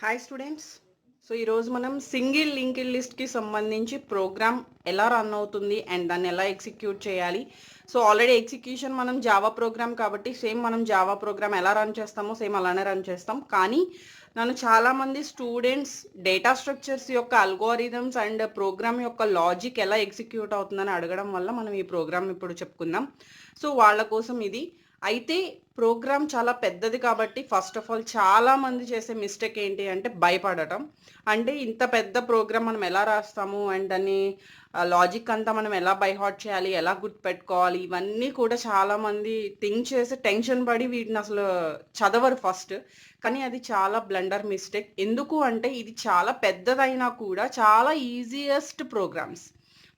Hi students. So ఈరోజు మనం single linked లిస్ట్కి సంబంధించి ప్రోగ్రామ్ ఎలా రన్ అవుతుంది అండ్ దాన్ని ఎలా ఎగ్జిక్యూట్ చేయాలి. సో ఆల్రెడీ ఎగ్జిక్యూషన్ మనం జావా ప్రోగ్రామ్ కాబట్టి సేమ్ మనం జావా ప్రోగ్రామ్ ఎలా రన్ చేస్తామో సేమ్ అలానే రన్ చేస్తాం. కానీ నన్ను చాలామంది స్టూడెంట్స్ డేటా స్ట్రక్చర్స్ యొక్క అల్గోరిథమ్స్ అండ్ ప్రోగ్రామ్ యొక్క లాజిక్ ఎలా ఎగ్జిక్యూట్ అవుతుందని అడగడం వల్ల మనం ఈ ప్రోగ్రామ్ ఇప్పుడు చెప్పుకుందాం. సో వాళ్ళ కోసం ఇది అయితే ప్రోగ్రామ్ చాలా పెద్దది కాబట్టి ఫస్ట్ ఆఫ్ ఆల్ చాలామంది చేసే మిస్టేక్ ఏంటి అంటే భయపడటం. అంటే ఇంత పెద్ద ప్రోగ్రామ్ మనం ఎలా రాస్తాము అండ్ దాన్ని లాజిక్ అంతా మనం ఎలా బై హార్ట్ చేయాలి, ఎలా గుర్తుపెట్టుకోవాలి, ఇవన్నీ కూడా చాలామంది థింక్ చేసి టెన్షన్ పడి వీటిని అసలు చదవరు ఫస్ట్. కానీ అది చాలా బ్లండర్ మిస్టేక్. ఎందుకు అంటే ఇది చాలా పెద్దదైనా కూడా చాలా ఈజియెస్ట్ ప్రోగ్రామ్స్.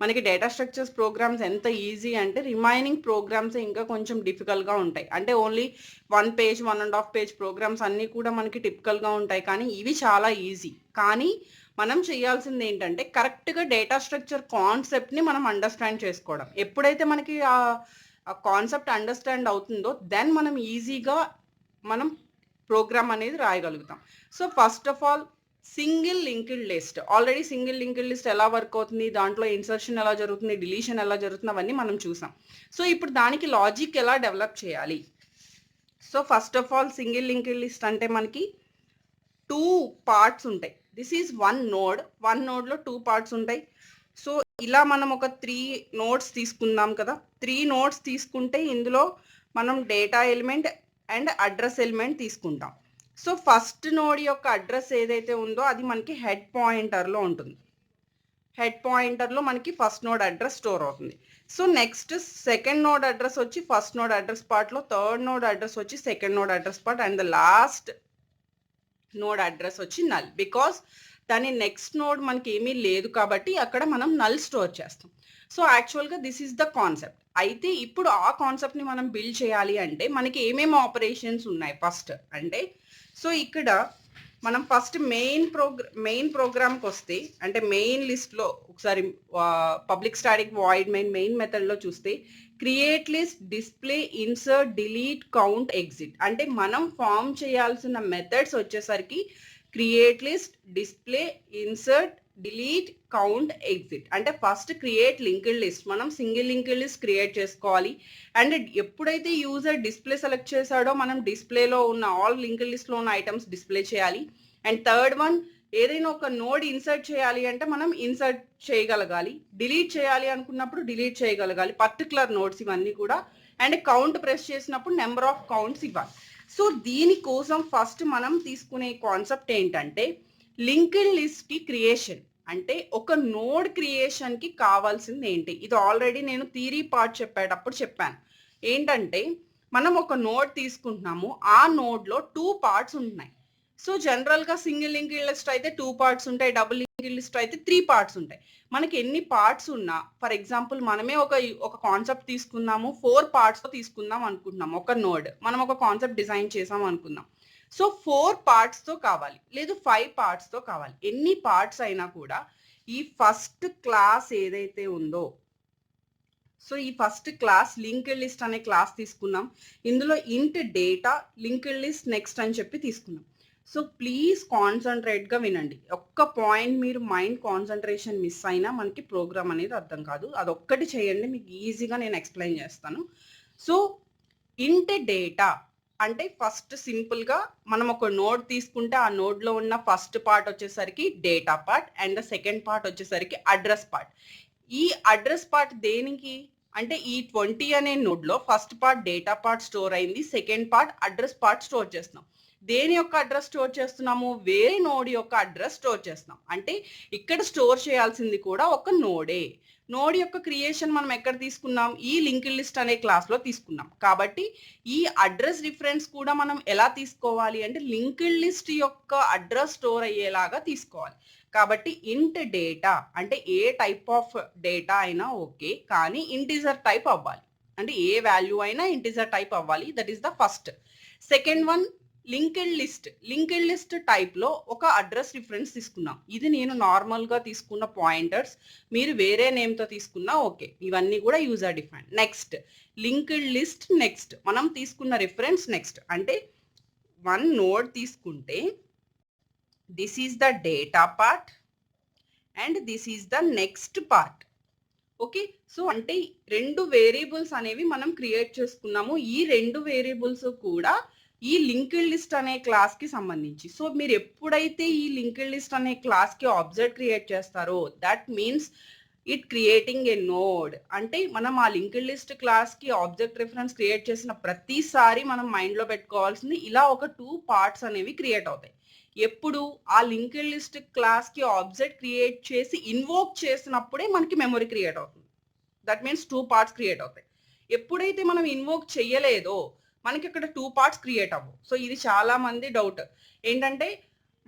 మనకి డేటా స్ట్రక్చర్స్ ప్రోగ్రామ్స్ ఎంత ఈజీ అంటే రిమైనింగ్ ప్రోగ్రామ్స్ ఇంకా కొంచెం డిఫికల్ట్గా ఉంటాయి. అంటే ఓన్లీ 1 పేజ్ 1.5 పేజ్ ప్రోగ్రామ్స్ అన్నీ కూడా మనకి టిపికల్గా ఉంటాయి. కానీ ఇవి చాలా ఈజీ. కానీ మనం చేయాల్సింది ఏంటంటే కరెక్ట్గా డేటా స్ట్రక్చర్ కాన్సెప్ట్ని మనం అండర్స్టాండ్ చేసుకోవడం. ఎప్పుడైతే మనకి ఆ కాన్సెప్ట్ అండర్స్టాండ్ అవుతుందో దెన్ మనం ఈజీగా మనం ప్రోగ్రామ్ అనేది రాయగలుగుతాం. So first of all single linked list. Already single linked list ఎలా వర్క్ అవుతుంది, దాంట్లో ఇన్సర్షన్ ఎలా జరుగుతుంది, డిలీషన్ ఎలా జరుగుతుంది, అవన్నీ మనం చూసాం. సో ఇప్పుడు దానికి లాజిక్ ఎలా డెవలప్ చేయాలి. So first of all single linked list అంటే మనకి 2 పార్ట్స్ ఉంటాయి. దిస్ ఈజ్ వన్ నోడ్లో 2 పార్ట్స్ ఉంటాయి. సో ఇలా మనం ఒక 3 నోడ్స్ తీసుకుందాం కదా. 3 నోడ్స్ తీసుకుంటే ఇందులో మనం data element and address element తీసుకుంటాం. సో ఫస్ట్ నోడ్ యొక్క అడ్రస్ ఏదైతే ఉందో అది మనకి హెడ్ పాయింటర్లో ఉంటుంది. హెడ్ పాయింటర్లో మనకి ఫస్ట్ నోడ్ అడ్రస్ స్టోర్ అవుతుంది. So next second node address వచ్చి ఫస్ట్ నోడ్ అడ్రస్ పార్ట్లో, థర్డ్ నోడ్ అడ్రస్ వచ్చి second node address part and the last node address వచ్చి నల్. బికాస్ దాని నెక్స్ట్ నోడ్ మనకి ఏమీ లేదు కాబట్టి అక్కడ మనం నల్ స్టోర్ చేస్తాం. సో యాక్చువల్గా దిస్ ఈజ్ ద కాన్సెప్ట్. అయితే ఇప్పుడు ఆ కాన్సెప్ట్ని మనం బిల్డ్ చేయాలి అంటే మనకి ఏమేమి ఆపరేషన్స్ ఉన్నాయి ఫస్ట్ అంటే. సో ఇక్కడ మనం ఫస్ట్ మెయిన్ ప్రోగ్రామ్కి వస్తే అంటే మెయిన్ లిస్ట్లో ఒకసారి పబ్లిక్ స్టాటిక్ వాయిడ్ మెయిన్ మెథడ్లో చూస్తే create list, display, insert, delete, count, exit. అంటే మనం ఫామ్ చేయాల్సిన మెథడ్స్ వచ్చేసరికి create list, display, insert, delete, count, exit. అంటే ఫస్ట్ క్రియేట్ లింక్డ్ లిస్ట్. మనం సింగిల్ లింక్డ్ లిస్ట్ క్రియేట్ చేసుకోవాలి. అండ్ ఎప్పుడైతే యూజర్ డిస్ప్లే సెలెక్ట్ చేశాడో మనం డిస్ప్లేలో ఉన్న ఆల్ లింక్డ్ లిస్ట్లో ఉన్న ఐటమ్స్ డిస్ప్లే చేయాలి. అండ్ థర్డ్ వన్ ఏదైనా ఒక నోడ్ ఇన్సర్ట్ చేయాలి అంటే మనం ఇన్సర్ట్ చేయగలగాలి. డిలీట్ చేయాలి అనుకున్నప్పుడు డిలీట్ చేయగలగాలి పర్టికులర్ నోడ్స్ ఇవన్నీ కూడా. అండ్ కౌంట్ ప్రెస్ చేసినప్పుడు నెంబర్ ఆఫ్ కౌంట్స్ ఇవ్వాలి. సో దీనికోసం ఫస్ట్ మనం తీసుకునే కాన్సెప్ట్ ఏంటంటే లింక్డ్ లిస్ట్ క్రియేషన్. అంటే ఒక నోడ్ క్రియేషన్కి కావాల్సింది ఏంటి, ఇది ఆల్రెడీ నేను థియరీ పార్ట్ చెప్పేటప్పుడు చెప్పాను. ఏంటంటే మనం ఒక నోడ్ తీసుకుంటున్నాము, ఆ నోడ్లో 2 పార్ట్స్ ఉంటున్నాయి. సో జనరల్గా సింగిల్ లింక్డ్ లిస్ట్ అయితే 2 పార్ట్స్ ఉంటాయి, డబుల్ లింక్డ్ లిస్ట్ అయితే 3 పార్ట్స్ ఉంటాయి. మనకి ఎన్ని పార్ట్స్ ఉన్నా, ఫర్ ఎగ్జాంపుల్ మనమే ఒక కాన్సెప్ట్ తీసుకున్నాము, 4 పార్ట్స్తో తీసుకుందాం అనుకుంటున్నాం. ఒక నోడ్ మనం ఒక కాన్సెప్ట్ డిజైన్ చేసాం అనుకుందాం. సో 4 పార్ట్స్తో కావాలి, లేదు 5 పార్ట్స్తో కావాలి. ఎన్ని పార్ట్స్ అయినా కూడా ఈ ఫస్ట్ క్లాస్ ఏదైతే ఉందో, సో ఈ ఫస్ట్ క్లాస్ లింక్డ్ లిస్ట్ అనే క్లాస్ తీసుకున్నాం. ఇందులో ఇంట్ డేటా లింక్డ్ లిస్ట్ నెక్స్ట్ అని చెప్పి తీసుకున్నాం. సో ప్లీజ్ కాన్సన్ట్రేట్గా వినండి. ఒక్క పాయింట్ మీరు మైండ్ కాన్సన్ట్రేషన్ మిస్ అయినా మనకి ప్రోగ్రామ్ అనేది అర్థం కాదు. అదొక్కటి చేయండి, మీకు ఈజీగా నేను ఎక్స్ప్లెయిన్ చేస్తాను. సో ఇంట్ డేటా అంటే ఫస్ట్ సింపుల్గా మనం ఒక నోడ్ తీసుకుంటే ఆ నోడ్లో ఉన్న ఫస్ట్ పార్ట్ వచ్చేసరికి data part and second part వచ్చేసరికి అడ్రస్ పార్ట్. ఈ అడ్రస్ పార్ట్ దేనికి అంటే ఈ 20 అనే నోడ్లో first part data part store అయింది, second part address part store చేస్తున్నాం. దేని యొక్క అడ్రస్ స్టోర్ చేస్తున్నాము, వేరే నోడ్ యొక్క అడ్రస్ స్టోర్ చేస్తున్నాం. అంటే ఇక్కడ స్టోర్ చేయాల్సింది కూడా ఒక నోడే. నోడ్ యొక్క క్రియేషన్ మనం ఎక్కడ తీసుకున్నాం, ఈ లింక్డ్ లిస్ట్ అనే క్లాస్లో తీసుకున్నాం. కాబట్టి ఈ అడ్రస్ రిఫరెన్స్ కూడా మనం ఎలా తీసుకోవాలి అంటే లింక్డ్ లిస్ట్ యొక్క అడ్రస్ స్టోర్ అయ్యేలాగా తీసుకోవాలి. కాబట్టి ఇంట్ డేటా అంటే ఏ టైప్ ఆఫ్ డేటా అయినా ఓకే, కానీ ఇంటిజర్ టైప్ అవ్వాలి. అంటే ఏ వాల్యూ అయినా ఇంటిజర్ టైప్ అవ్వాలి. That is the first. Second one linked list టైప్లో ఒక అడ్రస్ రిఫరెన్స్ తీసుకున్నాం. ఇది నేను నార్మల్గా తీసుకున్న పాయింటర్స్, మీరు వేరే నేమ్తో తీసుకున్నా ఓకే. ఇవన్నీ కూడా user define. Next linked list next మనం తీసుకున్న రిఫరెన్స్ నెక్స్ట్. అంటే 1 నోడ్ తీసుకుంటే this is the data part and this is the next part. Okay, so అంటే రెండు వేరియబుల్స్ అనేవి మనం క్రియేట్ చేసుకున్నాము. ఈ రెండు వేరియబుల్స్ కూడా ఈ లింక్డ్ లిస్ట్ అనే క్లాస్ కి సంబంధించి. సో మీరు ఎప్పుడైతే ఈ లింక్డ్ లిస్ట్ అనే క్లాస్ కి ఆబ్జెక్ట్ క్రియేట్ చేస్తారో that means it creating a node. అంటే మనం ఆ లింక్డ్ లిస్ట్ క్లాస్ కి ఆబ్జెక్ట్ రిఫరెన్స్ క్రియేట్ చేసిన ప్రతిసారి మనం మైండ్ లో పెట్టుకోవాల్సింది ఇలా ఒక 2 పార్ట్స్ అనేవి క్రియేట్ అవుతాయి. ఎప్పుడు ఆ లింక్డ్ లిస్ట్ క్లాస్ కి ఆబ్జెక్ట్ క్రియేట్ చేసి ఇన్వోక్ చేసినప్పుడే మనకి మెమరీ క్రియేట్ అవుతుంది. దట్ మీన్స్ 2 పార్ట్స్ క్రియేట్ అవుతాయి. ఎప్పుడైతే మనం ఇన్వోక్ చేయలేదో మనకి అక్కడ 2 పార్ట్స్ క్రియేట్ అవ్వవు. సో ఇది చాలా మంది డౌట్ ఏంటంటే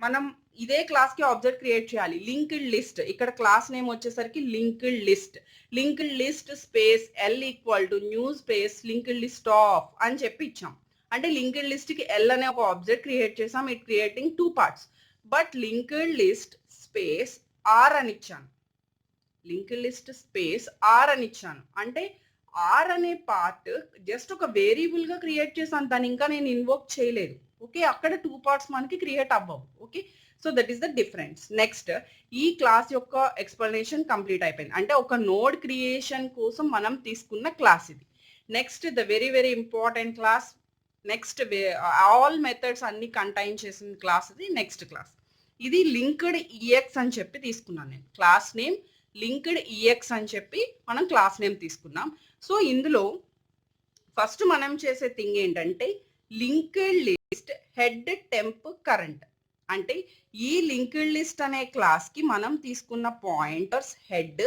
మనం ఇదే క్లాస్ కి ఆబ్జెక్ట్ క్రియేట్ చేయాలి. లింక్డ్ లిస్ట్, ఇక్కడ క్లాస్ నేమ్ వచ్చేసరికి linked list space L equal to new space linked list of అని చెప్పి ఇచ్చాం. అంటే లింక్డ్ లిస్ట్ కి ఎల్ అనే ఒక ఆబ్జెక్ట్ క్రియేట్ చేసాం. It creating 2 parts. But linked list space r అని ఇచ్చాను. లింక్డ్ లిస్ట్ స్పేస్ ఆర్ అని ఇచ్చాను. అంటే ఆర్ అనే పార్ట్ జస్ట్ ఒక వేరియబుల్ గా క్రియేట్ చేశాను, దాన్ని ఇంకా నేను ఇన్వోక్ చేయలేదు. ఓకే, అక్కడ 2 పార్ట్స్ మనకి క్రియేట్ అవ్వవు. Okay, so that is the difference. Next, ఈ క్లాస్ యొక్క ఎక్స్ప్లెనేషన్ కంప్లీట్ అయిపోయింది. అంటే ఒక నోడ్ క్రియేషన్ కోసం మనం తీసుకున్న క్లాస్ ఇది. Next the very very important class, next all methods అన్ని కంటైన్ చేసిన క్లాస్ ఇది. నెక్స్ట్ క్లాస్ ఇది లింక్డ్ ఈఎక్స్ అని చెప్పి తీసుకున్నాను నేను. క్లాస్ నేమ్ లింక్డ్ ఈఎక్స్ అని చెప్పి మనం క్లాస్ నేమ్ తీసుకున్నాం. సో ఇందులో ఫస్ట్ మనం చేసే థింగ్ ఏంటంటే linked list head temp current. అంటే ఈ లింక్డ్ లిస్ట్ అనే క్లాస్ కి మనం తీసుకున్న pointers head,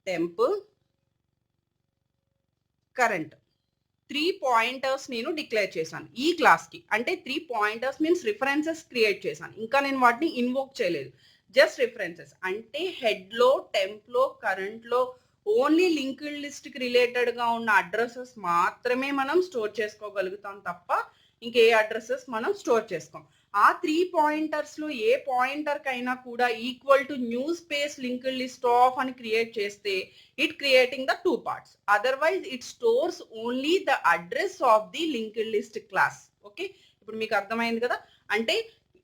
temp, current 3 pointers నేను డిక్లేర్ చేశాను ఈ క్లాస్ కి. అంటే 3 పాయింటర్స్ మీన్స్ రిఫరెన్సెస్ క్రియేట్ చేశాను. ఇంకా నేను వాటిని ఇన్వోక్ చేయలేదు, జస్ట్ రిఫరెన్సెస్. అంటే హెడ్ లో, టెంప్ లో, కరెంట్ లో ఓన్లీ లింక్డ్ లిస్ట్ కి రిలేటెడ్ గా ఉన్న అడ్రసెస్ మాత్రమే మనం స్టోర్ చేసుకోగలుగుతాం తప్ప ఇంకే అడ్రసెస్ మనం స్టోర్ చేసుకోం. ఆ 3 పాయింటర్స్ లో ఏ పాయింటర్ కైనా కూడా equal to new space linked list of అని క్రియేట్ చేస్తే it creating the 2 parts. Otherwise it stores only the address of the linked list class. Okay, ఇప్పుడు మీకు అర్థమైంది కదా. అంటే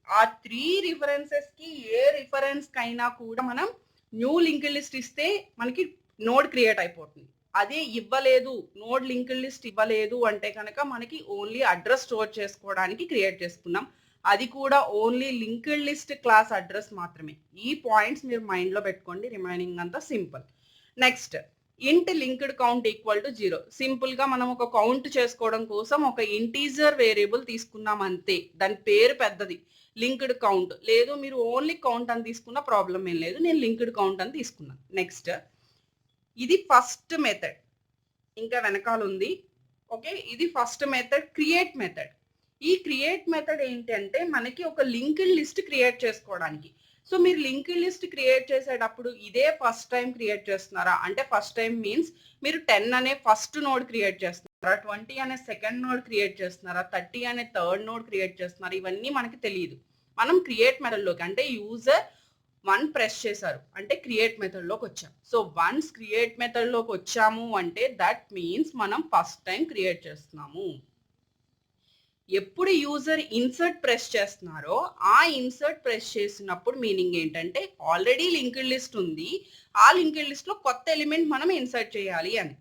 ఆ 3 రిఫరెన్సెస్ కి ఏ రిఫరెన్స్ కైనా కూడా మనం న్యూ లింక్డ్ లిస్ట్ ఇస్తే మనకి నోడ్ క్రియేట్ అయిపోతుంది. అదే ఇవ్వలేదు, నోడ్ లింక్డ్ లిస్ట్ ఇవ్వలేదు అంటే కనుక మనకి ఓన్లీ అడ్రస్ స్టోర్ చేసుకోవడానికి క్రియేట్ చేసుకున్నాం. అది కూడా only linked list class address మాత్రమే. ఈ పాయింట్స్ మీరు మైండ్ లో పెట్టుకోండి, రిమైనింగ్ అంతా సింపుల్. నెక్స్ట్, ఇంట్ linked count equal to 0. Simple గా మనం ఒక కౌంట్ చేసుకోవడం కోసం ఒక ఇంటీజర్ వేరియబుల్ తీసుకున్నాం అంతే. దాని పేరు పెద్దది, లింక్డ్ కౌంట్. లేదు మీరు ఓన్లీ కౌంట్ అని తీసుకున్న ప్రాబ్లం ఏం లేదు, నేను లింక్డ్ కౌంట్ అని తీసుకున్నాను. నెక్స్ట్, ఇది ఫస్ట్ మెథడ్, ఇంకా వెనకాల ఉంది. ఓకే, ఇది ఫస్ట్ మెథడ్, క్రియేట్ మెథడ్. ఈ క్రియేట్ మెథడ్ ఏంటంటే మనకి ఒక లింక్డ్ లిస్ట్ క్రియేట్ చేసుకోవడానికి. సో మీరు లింక్డ్ లిస్ట్ క్రియేట్ చేసేటప్పుడు ఇదే ఫస్ట్ టైం క్రియేట్ చేస్తున్నారా అంటే, ఫస్ట్ టైం మీన్స్ మీరు 10 అనే ఫస్ట్ నోడ్ క్రియేట్ చేస్తున్నారా, 20 అనే సెకండ్ నోడ్ క్రియేట్ చేస్తున్నారా, 30 అనే థర్డ్ నోడ్ క్రియేట్ చేస్తున్నారా, ఇవన్నీ మనకి తెలియదు. మనం క్రియేట్ మెథడ్లోకి అంటే యూజర్ 1 ప్రెస్ చేశారు అంటే క్రియేట్ మెథడ్ లోకి వచ్చాం. సో వన్స్ క్రియేట్ మెథడ్ లోకి వచ్చాము అంటే దట్ మీన్స్ మనం ఫస్ట్ టైం క్రియేట్ చేస్తున్నాము. ఎప్పుడు యూజర్ ఇన్సర్ట్ ప్రెస్ చేస్తున్నారో ఆ ఇన్సర్ట్ ప్రెస్ చేసినప్పుడు మీనింగ్ ఏంటంటే ఆల్రెడీ లింక్డ్ లిస్ట్ ఉంది, ఆ లింక్డ్ లిస్ట్ లో కొత్త ఎలిమెంట్ మనం ఇన్సర్ట్ చేయాలి అని.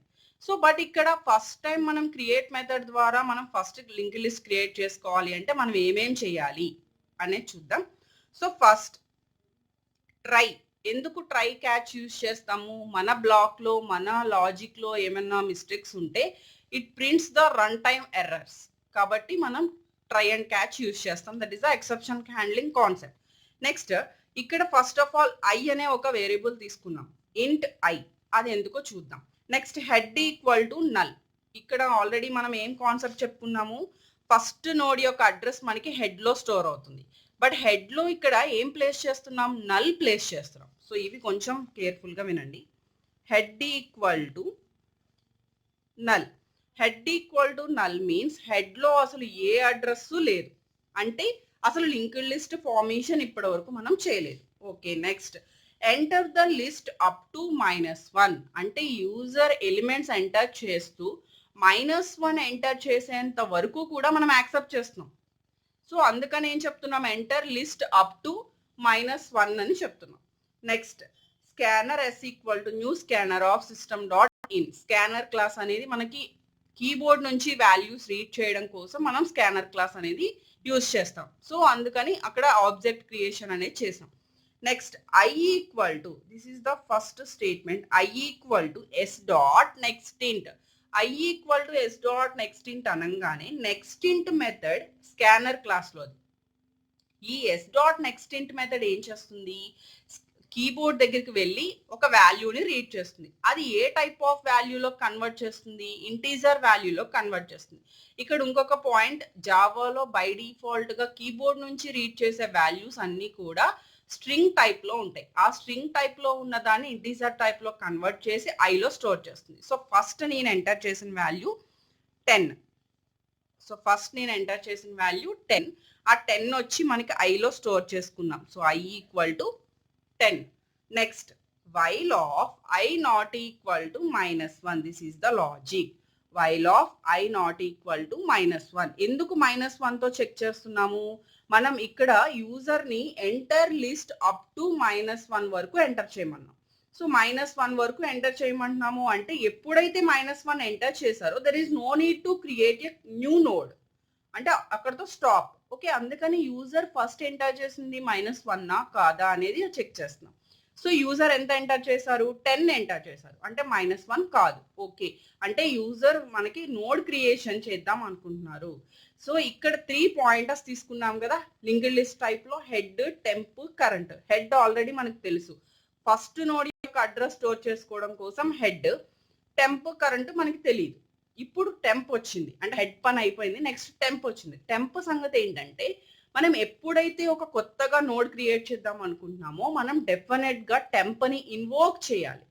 సో బట్ ఇక్కడ ఫస్ట్ టైం మనం క్రియేట్ మెథడ్ ద్వారా మనం ఫస్ట్ లింక్డ్ లిస్ట్ క్రియేట్ చేసుకోవాలి అంటే మనం ఏమేం చేయాలి అనేది చూద్దాం. So first try. ఎందుకు ట్రై క్యాచ్ యూజ్ చేస్తాము, మన బ్లాక్ లో మన లాజిక్ లో ఏమైనా మిస్టేక్స్ ఉంటే it prints the run time errors. కాబట్టి మనం ట్రై అండ్ క్యాచ్ యూజ్ చేస్తాం. That is the exception handling concept. Next, ఇక్కడ ఫస్ట్ ఆఫ్ ఆల్ ఐ అనే ఒక వేరియబుల్ తీసుకున్నాం, ఇంట్ ఐ. అది ఎందుకో చూద్దాం. Next, head equal to null. ఇక్కడ ఆల్రెడీ మనం ఏం కాన్సెప్ట్ చెప్పుకున్నాము, ఫస్ట్ నోడ్ యొక్క అడ్రస్ మనకి హెడ్ లో స్టోర్ అవుతుంది. బట్ హెడ్ లో ఇక్కడ ఏం ప్లేస్ చేస్తున్నాం, నల్ ప్లేస్ చేస్తున్నాం. సో ఇవి కొంచెం కేర్ఫుల్ గా వినండి. Head equal to null. Head equal to null means head లో అసలు ఏ అడ్రస్ లేదు, అంటే అసలు లింక్డ్ లిస్ట్ ఫార్మేషన్ ఇప్పటి వరకు మనం చేయలేదు. Okay, next, enter the list up to -1. అంటే యూజర్ ఎలిమెంట్స్ ఎంటర్ చేస్తూ -1 ఎంటర్ చేసేంత వరకు కూడా మనం యాక్సెప్ట్ చేస్తున్నాం. సో అందుకని ఏం చెప్తున్నాం, ఎంటర్ లిస్ట్ అప్ టు -1 అని చెప్తున్నాం. Next scanner s equal to new scanner of system dot in. Scanner class అనేది మనకి కీబోర్డ్ నుంచి వాల్యూస్ రీడ్ చేయడం కోసం మనం స్కానర్ క్లాస్ అనేది యూజ్ చేస్తాం. సో అందుకని అక్కడ ఆబ్జెక్ట్ క్రియేషన్ అనేది చేసాం. Next i equal to, this is the first statement, i equal to s dot next int. I equal to s dot next int అనగానే నెక్స్ట్ ఇంట్ మెథడ్ స్కానర్ క్లాస్లోది. ఈ s dot next int method ఏం చేస్తుంది, keyboard దగ్గరికి వెళ్ళి ఒక వాల్యూని read చేస్తుంది. అది ఏ టైప్ ఆఫ్ వాల్యూలో కన్వర్ట్ చేస్తుంది, ఇంటీజర్ వాల్యూలో కన్వర్ట్ చేస్తుంది. ఇక్కడ ఇంకొక పాయింట్, జావాలో బై డిఫాల్ట్గా కీబోర్డ్ నుంచి రీడ్ చేసే వాల్యూస్ అన్నీ కూడా స్ట్రింగ్ టైప్లో ఉంటాయి. ఆ స్ట్రింగ్ టైప్లో ఉన్న దాన్ని ఇంటీజర్ టైప్లో కన్వర్ట్ చేసి ఐలో స్టోర్ చేస్తుంది. సో ఫస్ట్ నేను ఎంటర్ చేసిన వాల్యూ 10. సో ఫస్ట్ నేను ఎంటర్ చేసిన వాల్యూ 10. ఆ 10 వచ్చి మనకి ఐలో స్టోర్ చేసుకున్నాం. So I equal to 10. Next while of I not equal to -1. This is the logic. While of I not equal to -1. ఎందుకు -1 తో చెక్ చేస్తున్నాము, మనం ఇక్కడ యూజర్ని ఎంటర్ లిస్ట్ అప్ టు -1 వరకు ఎంటర్ చేయమన్నాం. సో -1 వరకు ఎంటర్ చేయమంటున్నాము అంటే ఎప్పుడైతే -1 ఎంటర్ చేశారో there is no need to create a new node, అంటే అక్కడతో స్టాప్. ఓకే, అందుకని యూజర్ ఫస్ట్ ఎంటర్ చేసింది -1 కాదా అనేది చెక్ చేస్తున్నాం. సో యూజర్ ఎంత ఎంటర్ చేశారు, 10 ఎంటర్ చేశారు, అంటే -1 కాదు. ఓకే, అంటే యూజర్ మనకి నోడ్ క్రియేషన్ చేద్దాం అనుకుంటున్నారు. సో ఇక్కడ 3 పాయింటర్స్ తీసుకున్నాం కదా లింక్డ్ లిస్ట్ టైప్లో, head, temp, current. Head already మనకు తెలుసు, ఫస్ట్ నోడ్ యొక్క అడ్రస్ స్టోర్ చేసుకోవడం కోసం హెడ్. టెంప్, కరెంట్ మనకి తెలియదు. ఇప్పుడు టెంప్ వచ్చింది అంటే హెడ్ పని అయిపోయింది, నెక్స్ట్ టెంప్ వచ్చింది. టెంప్ సంగతి ఏంటంటే మనం ఎప్పుడైతే ఒక కొత్తగా నోడ్ క్రియేట్ చేద్దాం అనుకుంటున్నామో మనం డెఫినెట్గా టెంప్ని ఇన్వోక్ చేయాలి.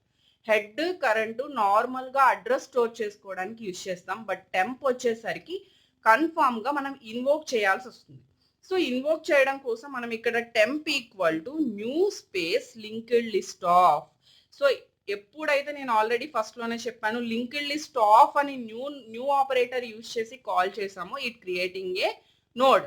హెడ్, కరెంటు నార్మల్గా అడ్రస్ స్టోర్ చేసుకోవడానికి యూజ్ చేస్తాం, బట్ టెంప్ వచ్చేసరికి కన్ఫామ్గా మనం ఇన్వోక్ చేయాల్సి వస్తుంది. సో ఇన్వోక్ చేయడం కోసం మనం ఇక్కడ temp equal to new space linked list of. So ఎప్పుడైతే నేను ఆల్రెడీ ఫస్ట్లోనే చెప్పాను లింక్డ్ లిస్ట్ ఆఫ్ అని న్యూ ఆపరేటర్ యూజ్ చేసి కాల్ చేసామో ఇట్ క్రియేటింగ్ ఏ నోడ్.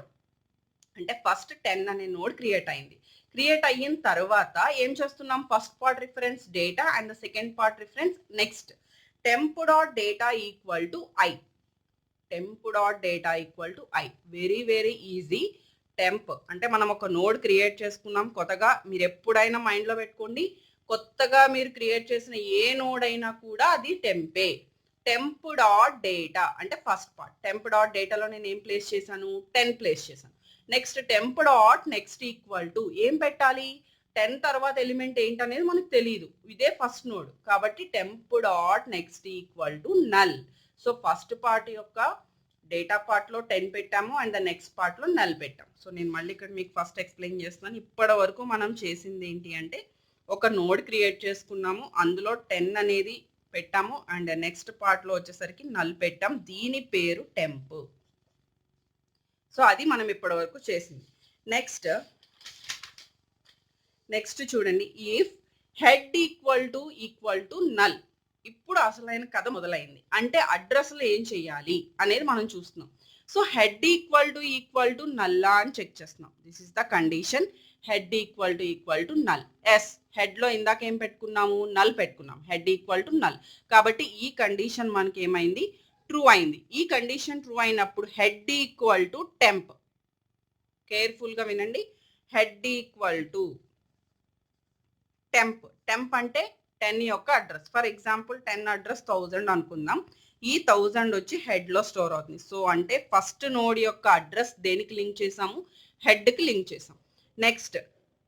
అంటే ఫస్ట్ 10 అనే నోడ్ క్రియేట్ అయింది. క్రియేట్ అయిన తర్వాత ఏం చేస్తున్నాం, first part reference data and the second part reference next. Temp dot data equal to i. Temp dot data equal to I. Very very easy. Temp అంటే మనం ఒక నోడ్ క్రియేట్ చేసుకున్నాం కొత్తగా. మీరు ఎప్పుడైనా మైండ్లో పెట్టుకోండి, కొత్తగా మీరు క్రియేట్ చేసిన ఏ నోడ్ అయినా కూడా అది టెంపే. టెంప్ డాట్ డేటా అంటే ఫస్ట్ పార్ట్. టెంప్ డాట్ డేటాలో నేను ఏం ప్లేస్ చేశాను, 10 ప్లేస్ చేశాను. Next temp dot next equal to ఏం పెట్టాలి, 10 తర్వాత ఎలిమెంట్ ఏంటనేది మనకు తెలియదు, ఇదే ఫస్ట్ నోడ్ కాబట్టి temp dot next equal to నల్. సో ఫస్ట్ పార్ట్ యొక్క డేటా పార్ట్లో 10 పెట్టాము అండ్ ద నెక్స్ట్ పార్ట్లో నల్ పెట్టాము. సో నేను మళ్ళీ ఇక్కడ మీకు ఫస్ట్ ఎక్స్ప్లెయిన్ చేస్తున్నాను. ఇప్పటి వరకు మనం చేసింది ఏంటి అంటే ఒక నోడ్ క్రియేట్ చేసుకున్నాము, అందులో 10 అనేది పెట్టాము అండ్ నెక్స్ట్ పార్ట్లో వచ్చేసరికి నల్ పెట్టాం, దీని పేరు టెంప్. సో అది మనం ఇప్పటి వరకు చేసింది. నెక్స్ట్ చూడండి, if head equal to null. ఇప్పుడు అసలైన కథ మొదలైంది. అంటే అడ్రస్లో ఏం చేయాలి అనేది మనం చూస్తున్నాం. సో హెడ్ ఈక్వల్ టు నల్లా అని చెక్ చేస్తున్నాం. This is the condition, head equal to null. Yes, హెడ్లో ఇందాక ఏం పెట్టుకున్నాము, నల్ పెట్టుకున్నాం, హెడ్ ఈక్వల్ టు నల్. కాబట్టి ఈ కండిషన్ మనకి ఏమైంది, ట్రూ అయింది. ఈ కండిషన్ ట్రూ అయినప్పుడు హెడ్ ఈక్వల్ టు టెంప్. కేర్ఫుల్గా వినండి, head equal to temp. Temp అంటే 10 యొక్క అడ్రస్. ఫర్ ఎగ్జాంపుల్ 10 అడ్రస్ 1000 అనుకుందాం. ఈ 1000 వచ్చి హెడ్లో స్టోర్ అవుతుంది. సో అంటే ఫస్ట్ నోడ్ యొక్క అడ్రస్ దేనికి లింక్ చేసాము, హెడ్కి లింక్ చేసాం. నెక్స్ట్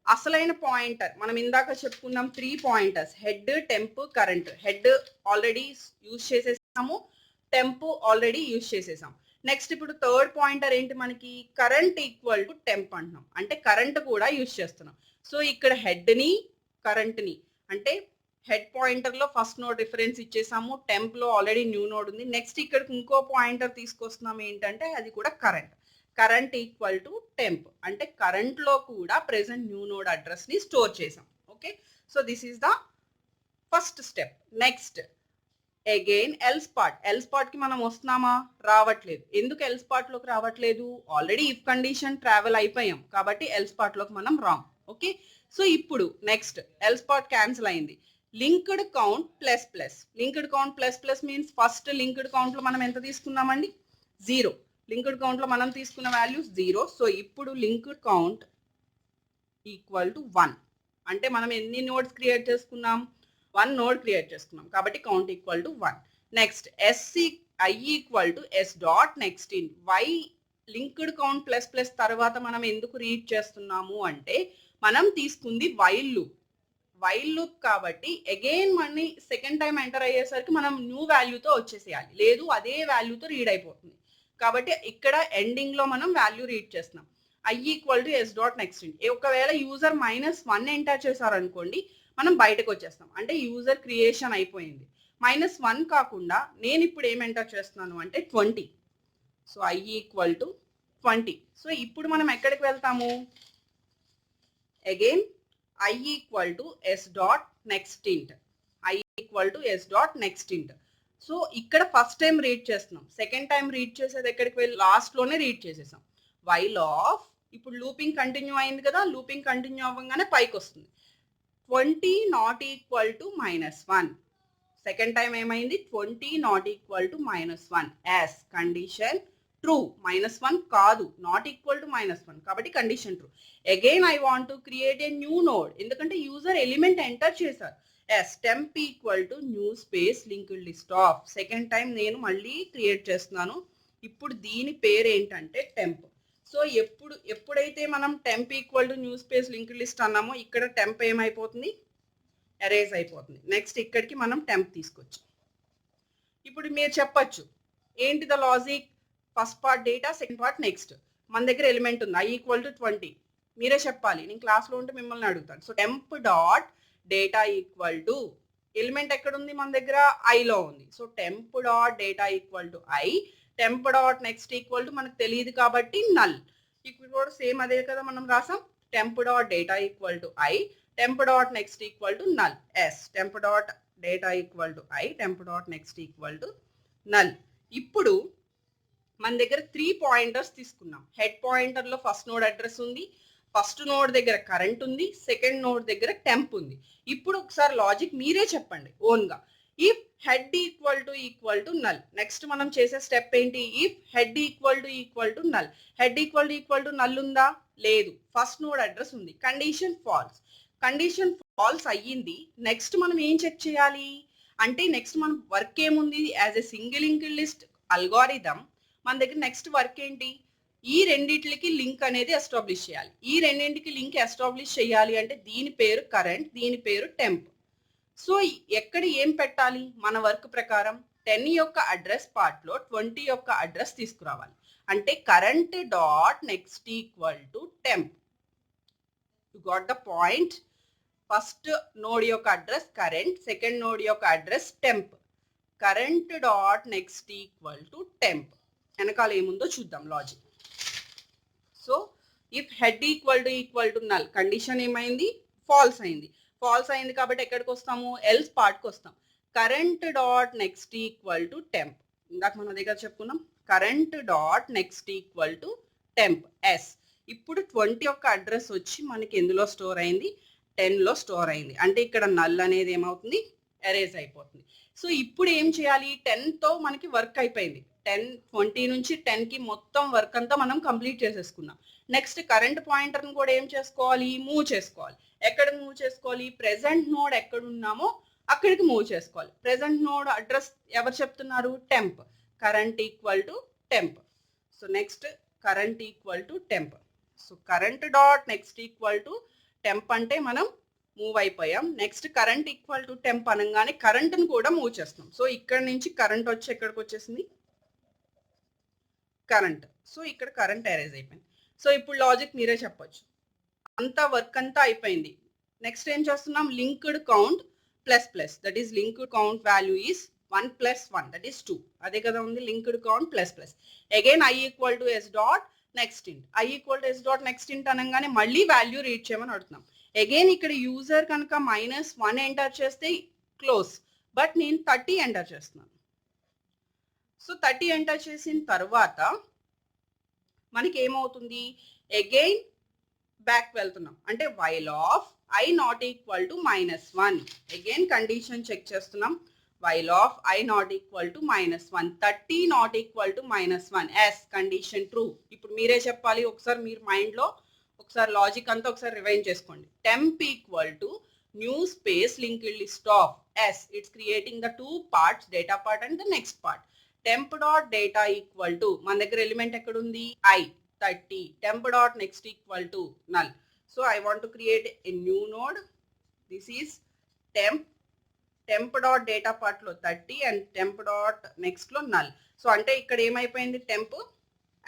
అసలైన పాయింటర్ మనం ఇందాక చెప్పుకున్నాం 3 pointers, head, temp, current. Head already use చేసేసాము, టెంప్ ఆల్రెడీ యూజ్ చేసేసాం. నెక్స్ట్ ఇప్పుడు థర్డ్ పాయింటర్ ఏంటి మనకి, కరెంట్ ఈక్వల్ టు టెంప్ అంటున్నాం, అంటే కరెంట్ కూడా యూజ్ చేస్తున్నాం. సో ఇక్కడ హెడ్ని, కరెంట్ని, అంటే హెడ్ పాయింటర్లో ఫస్ట్ నోడ్ రిఫరెన్స్ ఇచ్చేసాము, టెంప్లో ఆల్రెడీ న్యూ నోడ్ ఉంది. నెక్స్ట్ ఇక్కడికి ఇంకో పాయింటర్ తీసుకొస్తున్నాం ఏంటంటే అది కూడా current. Current equal to temp అంటే కరెంట్లో కూడా ప్రెసెంట్ న్యూ నోడ్ అడ్రస్ని స్టోర్ చేసాం. Okay, so this is the first step. Next again else part కి మనం వస్తున్నామా? రావట్లేదు. ఎందుకు ఎల్స్ పార్ట్ లోకి రావట్లేదు? ఆల్రెడీ ఇఫ్ కండిషన్ ట్రావెల్ అయిపోయాం కాబట్టి ఎల్స్ పార్ట్ లోకి మనం రాం. ఓకే, సో ఇప్పుడు నెక్స్ట్ ఎల్స్ పార్ట్ క్యాన్సిల్ అయింది. Linked count plus plus. Linked count plus plus means first linked count లో మనం ఎంత తీసుకున్నామండి? 0. లింక్డ్ కౌంట్ లో మనం తీసుకున్న వాల్యూ 0. సో ఇప్పుడు లింక్డ్ కౌంట్ ఈక్వల్ టు 1. అంటే మనం ఎన్ని నోడ్స్ క్రియేట్ చేసుకున్నాం? 1 నోడ్ క్రియేట్ చేసుకున్నాం కాబట్టి count equal to 1. Next i equal to s dot next in. వై లింక్డ్ కౌంట్ ప్లస్ ప్లస్ తర్వాత మనం ఎందుకు రీడ్ చేస్తున్నాము అంటే మనం తీసుకుంది వైల్ లూప్ కాబట్టి అగైన్ మళ్ళీ సెకండ్ టైం ఎంటర్ అయ్యేసరికి మనం న్యూ వాల్యూతో వచ్చేసేయాలి, లేదు అదే వాల్యూతో రీడ్ అయిపోతుంది. కాబట్టి ఇక్కడ ఎండింగ్ లో మనం వాల్యూ రీడ్ చేస్తున్నాం. i equal to s dot next in. ఒకవేళ యూజర్ -1 ఎంటర్ చేశారనుకోండి మనం బయటకు వచ్చేస్తాం, అంటే యూజర్ క్రియేషన్ అయిపోయింది. -1 కాకుండా నేను ఇప్పుడు ఏం ఎంటర్ చేస్తున్నాను అంటే 20. So i equal to 20. So ఇప్పుడు మనం ఎక్కడికి వెళ్తాము? Again i equal to s dot next ఇంట్. i equal to s dot next ఇంట్. సో ఇక్కడ ఫస్ట్ టైం రీడ్ చేస్తున్నాం, సెకండ్ టైం రీడ్ చేసేది ఎక్కడికి వెళ్ళి లాస్ట్ లోనే రీడ్ చేసేసాం. వైల్ ఆఫ్ ఇప్పుడు లూపింగ్ కంటిన్యూ అయింది కదా, లూపింగ్ కంటిన్యూ అవ్వగానే పైకి వస్తుంది 20 not equal to -1. Second time ఏమైంది? 20 not equal to -1 as condition true. -1 కాదు, నాట్ ఈక్వల్ టు -1 కాబట్టి condition true. Again I want to create a new node, ఎందుకంటే యూజర్ ఎలిమెంట్ ఎంటర్ చేశారు. Yes temp equal to new space linked list of. Second time నేను మళ్ళీ create చేస్తున్నాను. ఇప్పుడు దీని పేరు ఏంటంటే టెంప్. సో ఎప్పుడైతే మనం temp equal to new space linked list అన్నామో ఇక్కడ టెంప్ ఏమైపోతుంది? ఎరేజ్ అయిపోతుంది. నెక్స్ట్ ఇక్కడికి మనం టెంప్ తీసుకొచ్చాం. ఇప్పుడు మీరు చెప్పచ్చు ఏంటి the logic? First part data, second part next. మన దగ్గర ఎలిమెంట్ ఉంది i ఈక్వల్ టు 20. మీరే చెప్పాలి, నేను క్లాస్లో ఉంటే మిమ్మల్ని అడుగుతాను. So temp dot data equal to element ఎక్కడుంది? మన దగ్గర ఐలో ఉంది. So temp dot data equal to i. Temp dot next equal to మనకు తెలియదు కాబట్టి నల్. ఇప్పుడు కూడా సేమ్ అదే కదా మనం రాసాం. Temp dot data equal to i, temp dot next equal to null. Yes temp dot data equal to i, temp dot next equal to null. ఇప్పుడు మన దగ్గర 3 పాయింటర్స్ తీసుకున్నాం. హెడ్ పాయింటర్ లో ఫస్ట్ నోడ్ అడ్రస్ ఉంది, first node దగ్గర current ఉంది, second node దగ్గర temp ఉంది. ఇప్పుడు ఒకసారి లాజిక్ మీరే చెప్పండి ఓన్గా. If head equal to null. Next మనం చేసే స్టెప్ ఏంటి? If head equal to null. Head equal to null ఉందా? లేదు. ఫస్ట్ నోడ్ అడ్రస్ ఉంది. Condition false. కండిషన్ ఫాల్స్ అయ్యింది. నెక్స్ట్ మనం ఏం చెక్ చేయాలి అంటే నెక్స్ట్ మనం వర్క్ ఏముంది? As a single linked list algorithm మన దగ్గర నెక్స్ట్ వర్క్ ఏంటి? ఈ రెండింటికి లింక్ అనేది ఎస్టాబ్లిష్ చేయాలి. ఈ రెండింటికి లింక్ ఎస్టాబ్లిష్ చేయాలి అంటే దీని పేరు కరెంట్, దీని పేరు టెంప్. సో ఎక్కడ ఏం పెట్టాలి? మన వర్క్ ప్రకారం 10 యొక్క అడ్రస్ పార్ట్ లో 20 యొక్క అడ్రస్ తీసుకురావాలి. అంటే current dot next equal to temp. You got the point? First node యొక్క అడ్రస్ కరెంట్, సెకండ్ నోడ్ యొక్క address temp. Current dot next equal to temp. వెనకాల ఏముందో చూద్దాం logic. So if head equal to null, condition ఏమైంది? False అయింది. False అయింది కాబట్టి ఎక్కడికి వస్తాము? ఎల్స్ పార్ట్కి వస్తాం. Current dot next equal to temp. ఇందాక మన దగ్గర చెప్పుకున్నాం current dot next equal to temp. Yes ఇప్పుడు 20 యొక్క అడ్రస్ వచ్చి మనకి ఎందులో స్టోర్ అయింది? 10లో స్టోర్ అయింది. అంటే ఇక్కడ నల్ అనేది ఏమవుతుంది? ఎరేజ్ అయిపోతుంది. సో ఇప్పుడు ఏం చేయాలి? 10తో మనకి వర్క్ అయిపోయింది. 20 నుంచి 10కి మొత్తం వర్క్ అంతా మనం కంప్లీట్ చేసేసుకున్నాం. నెక్స్ట్ కరెంట్ పాయింటర్ని కూడా ఏం చేసుకోవాలి? మూవ్ చేసుకోవాలి. ఎక్కడికి మూవ్ చేసుకోవాలి? ప్రెసెంట్ నోడ్ ఎక్కడున్నామో అక్కడికి మూవ్ చేసుకోవాలి. ప్రెసెంట్ నోడ్ అడ్రస్ ఎవరు చెప్తున్నారు? Temp. Current equal to temp. So next current equal to temp. So current dot next equal to temp అంటే మనం మూవ్ అయిపోయాం. Next current equal to temp అనగానే కరెంట్ని కూడా మూవ్ చేస్తున్నాం. సో ఇక్కడ నుంచి కరెంట్ వచ్చి ఎక్కడికి వచ్చేసింది? కరెంట్. సో ఇక్కడ కరెంట్ అరేంజ్ అయిపోయింది. సో ఇప్పుడు లాజిక్ మీరే చెప్పొచ్చు. అంతా వర్క్ అంతా అయిపోయింది. నెక్స్ట్ ఏం చేస్తున్నాం? Linked count plus plus, that is linked count value is 1 + 1 that is 2. అదే కదా ఉంది linked count plus plus. Again i equal to s dot next ఇంట్. i equal to s dot next int అనగానే మళ్ళీ value read చేయమని అడుగుతున్నాం. Again ఇక్కడ user కనుక -1 ఎంటర్ చేస్తే క్లోజ్, బట్ నేను 30 ఎంటర్ చేస్తున్నాను. సో 30 ఎంటర్ చేసిన తర్వాత మనకి ఏమవుతుంది, అగైన్ బ్యాక్ వెళ్తున్నాం. అంటే while of I not equal to -1. Again condition check చేస్తున్నాం. While of I not equal to -1. 30 not equal to -1. Yes, condition true. ఇప్పుడు మీరే చెప్పాలి, ఒకసారి మీరు మైండ్లో ఒకసారి లాజిక్ అంతా ఒకసారి రివైండ్ చేసుకోండి. Temp equal to new space linked list of yes, it's creating the 2 parts, data part and the next part. Temp dot data equal to మన దగ్గర ఎలిమెంట్ ఎక్కడ ఉంది, I 30. టెంప్ డాట్ నెక్స్ట్ ఈక్వల్ టు నల్. So I want to create a new node. This is temp dot data part లో 30 and temp dot next లో null. So అంటే ఇక్కడ ఏమైపోయింది, టెంప్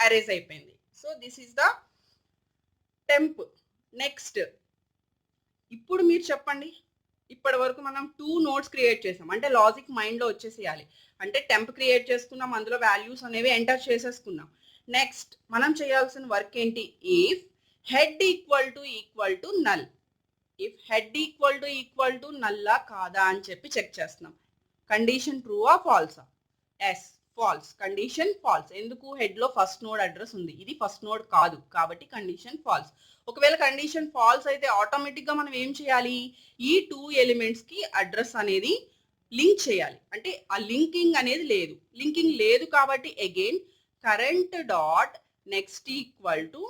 అరేజ్ అయిపోయింది. So this is the temp. Next ఇప్పుడు మీరు చెప్పండి, ఇప్పటి వరకు మనం 2 నోడ్స్ క్రియేట్ చేసాం. అంటే లాజిక్ మైండ్లో వచ్చేసేయాలి. అంటే టెంప్ క్రియేట్ చేసుకున్నాం, అందులో వాల్యూస్ అనేవి ఎంటర్ చేసేసుకున్నాం. నెక్స్ట్ మనం చేయాల్సిన వర్క్ ఏంటి, if head equal to null. if head equal to నల్లా కాదా అని చెప్పి చెక్ చేస్తున్నాం. కండిషన్ ట్రూ ఆ ఫాల్సా, ఎస్ ఫాల్స్, కండిషన్ ఫాల్స్. ఎందుకు, హెడ్ లో ఫస్ట్ నోడ్ అడ్రస్ ఉంది, ఇది ఫస్ట్ నోడ్ కాదు కాబట్టి కండిషన్ ఫాల్స్. ఒకవేళ కండిషన్ ఫాల్స్ అయితే ఆటోమేటిక్ గా మనం ఏం చేయాలి, ఈ 2 ఎలిమెంట్స్ కి అడ్రస్ అనేది లింక్ చేయాలి. అంటే ఆ లింకింగ్ అనేది లేదు. లింకింగ్ లేదు కాబట్టి again current dot next equal to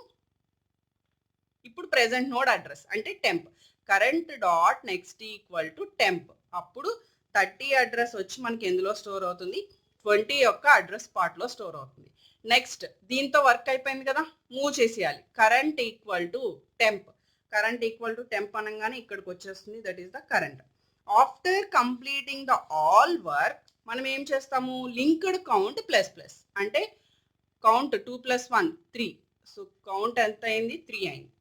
ఇప్పుడు ప్రెసెంట్ నోడ్ అడ్రస్ అంటే temp, current dot next equal to temp. అప్పుడు 30 అడ్రస్ వచ్చి మనకి ఎందులో స్టోర్ అవుతుంది, 20 యొక్క అడ్రస్ పార్ట్లో స్టోర్ అవుతుంది. నెక్స్ట్ దీంతో వర్క్ అయిపోయింది కదా, మూవ్ చేసేయాలి. Current equal to temp, current equal to temp అనగానే ఇక్కడికి వచ్చేస్తుంది, that is the current. After completing the all work మనం ఏం చేస్తాము, లింక్డ్ కౌంట్ ప్లస్ ప్లస్ అంటే కౌంట్ 2 + 1 3. సో కౌంట్ ఎంత అయింది, 3 అయింది.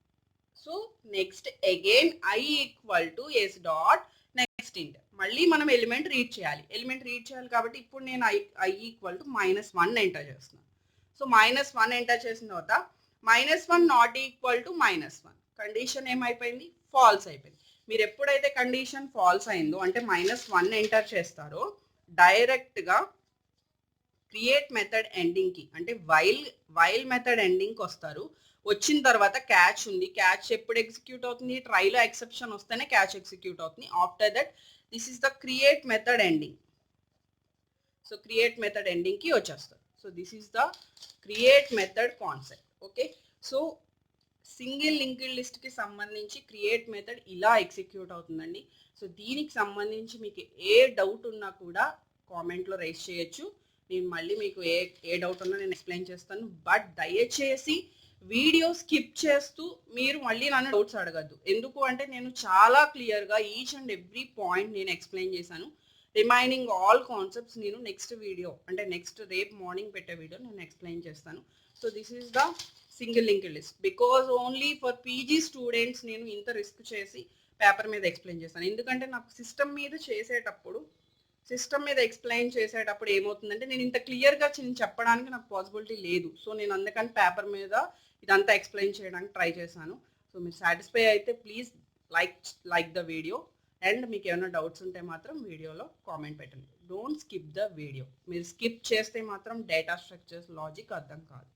So next again I equal to s dot next ఇంట్. మళ్ళీ మనం ఎలిమెంట్ రీడ్ చేయాలి. ఎలిమెంట్ రీడ్ చేయాలి కాబట్టి ఇప్పుడు నేను I ఈక్వల్ టు -1 ఎంటర్ చేస్తున్నాను. సో -1 ఎంటర్ చేసిన తర్వాత -1 నాట్ ఈక్వల్ టు -1. కండిషన్ ఏమైపోయింది, ఫాల్స్ అయిపోయింది. మీరు ఎప్పుడైతే కండిషన్ ఫాల్స్ అయిందో అంటే -1 ఎంటర్ చేస్తారో డైరెక్ట్గా క్రియేట్ మెథడ్ ఎండింగ్కి అంటే వైల్ మెథడ్ ఎండింగ్కి వస్తారు. వచ్చిన తర్వాత క్యాచ్ ఉంది, క్యాచ్ ఎప్పుడు ఎగ్జిక్యూట్ అవుతుంది, ట్రైలో ఎక్సెప్షన్ వస్తేనే క్యాచ్ ఎగ్జిక్యూట్ అవుతుంది. After that this is the create method ending. So create method ఎండింగ్కి వచ్చేస్తారు. So this is the create method concept. Okay, so single linked లిస్ట్కి సంబంధించి క్రియేట్ మెథడ్ ఇలా ఎగ్జిక్యూట్ అవుతుందండి. సో దీనికి సంబంధించి మీకు ఏ డౌట్ ఉన్నా కూడా కామెంట్లో రైజ్ చేయొచ్చు. నేను మళ్ళీ మీకు ఏ డౌట్ ఉన్నా నేను ఎక్స్ప్లెయిన్ చేస్తాను. బట్ దయచేసి వీడియో స్కిప్ చేస్తూ మీరు మళ్ళీ నన్ను డౌట్స్ అడగద్దు. ఎందుకు అంటే నేను చాలా క్లియర్గా ఈచ్ అండ్ ఎవ్రీ పాయింట్ నేను ఎక్స్ప్లెయిన్ చేశాను. రిమైనింగ్ ఆల్ కాన్సెప్ట్స్ నేను నెక్స్ట్ వీడియో అంటే నెక్స్ట్ రేపు మార్నింగ్ పెట్టే వీడియో నేను ఎక్స్ప్లెయిన్ చేస్తాను. So this is the single linked list. Because only for PG students నేను ఇంత రిస్క్ చేసి పేపర్ మీద ఎక్స్ప్లెయిన్ చేస్తాను. ఎందుకంటే నాకు సిస్టమ్ మీద ఎక్స్ప్లెయిన్ చేసేటప్పుడు ఏమవుతుందంటే నేను ఇంత క్లియర్గా చెప్పడానికి నాకు పాసిబిలిటీ లేదు. సో నేను అందుకని పేపర్ మీద ఇదంతా ఎక్స్ప్లెయిన్ చేయడానికి ట్రై చేశాను. సో మీరు సాటిస్ఫై అయితే please like the video and మీకు ఏమైనా డౌట్స్ ఉంటే మాత్రం వీడియోలో కామెంట్ పెట్టండి. Don't skip the video. మీరు స్కిప్ చేస్తే మాత్రం డేటా స్ట్రక్చర్స్ లాజిక్ అర్థం కాదు.